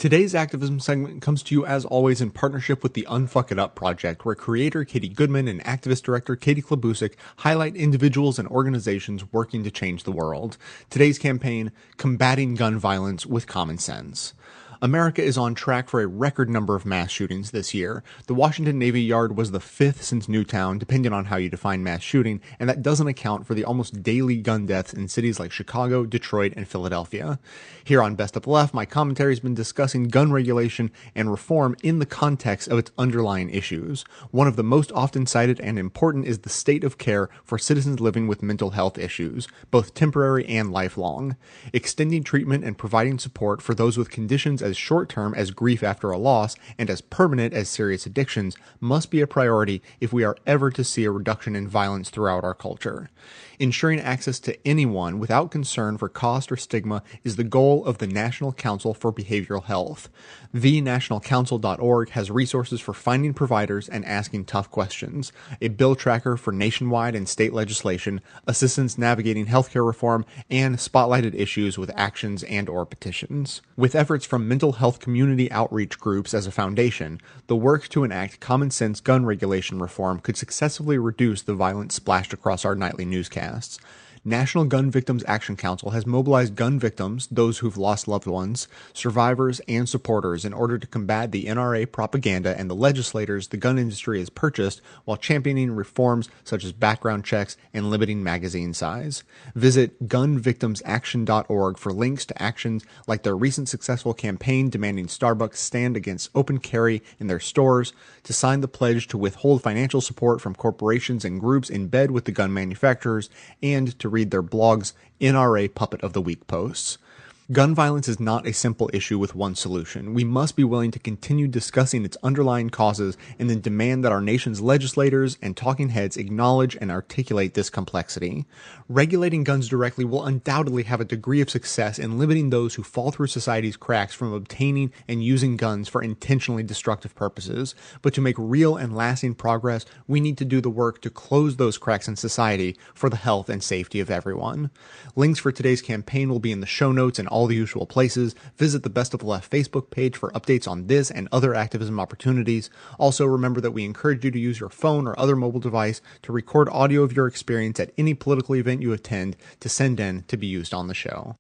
Today's activism segment comes to you as always in partnership with the UnFuck It Up project, where creator Katie Goodman and activist director Katie Klabusik highlight individuals and organizations working to change the world. Today's campaign, Combating Gun Violence with Common Sense. America is on track for a record number of mass shootings this year. The Washington Navy Yard was the 5th since Newtown, depending on how you define mass shooting, and that doesn't account for the almost daily gun deaths in cities like Chicago, Detroit, and Philadelphia. Here on Best of the Left, my commentary has been discussing gun regulation and reform in the context of its underlying issues. One of the most often cited and important is the state of care for citizens living with mental health issues, both temporary and lifelong. Extending treatment and providing support for those with conditions as short-term as grief after a loss and as permanent as serious addictions must be a priority if we are ever to see a reduction in violence throughout our culture. Ensuring access to anyone without concern for cost or stigma is the goal of the National Council for Behavioral Health. TheNationalCouncil.org has resources for finding providers and asking tough questions, a bill tracker for nationwide and state legislation, assistance navigating healthcare reform, and spotlighted issues with actions and/or petitions. With efforts from mental health community outreach groups as a foundation, the work to enact common sense gun regulation reform could successfully reduce the violence splashed across our nightly newscasts. National Gun Victims Action Council has mobilized gun victims, those who've lost loved ones, survivors, and supporters in order to combat the NRA propaganda and the legislators the gun industry has purchased while championing reforms such as background checks and limiting magazine size. Visit gunvictimsaction.org for links to actions like their recent successful campaign demanding Starbucks stand against open carry in their stores, to sign the pledge to withhold financial support from corporations and groups in bed with the gun manufacturers, and to read their blog's NRA Puppet of the Week posts. Gun violence is not a simple issue with one solution. We must be willing to continue discussing its underlying causes and then demand that our nation's legislators and talking heads acknowledge and articulate this complexity. Regulating guns directly will undoubtedly have a degree of success in limiting those who fall through society's cracks from obtaining and using guns for intentionally destructive purposes. But to make real and lasting progress, we need to do the work to close those cracks in society for the health and safety of everyone. Links for today's campaign will be in the show notes and all the usual places. Visit the Best of the Left Facebook page for updates on this and other activism opportunities. Also, remember that we encourage you to use your phone or other mobile device to record audio of your experience at any political event you attend to send in to be used on the show.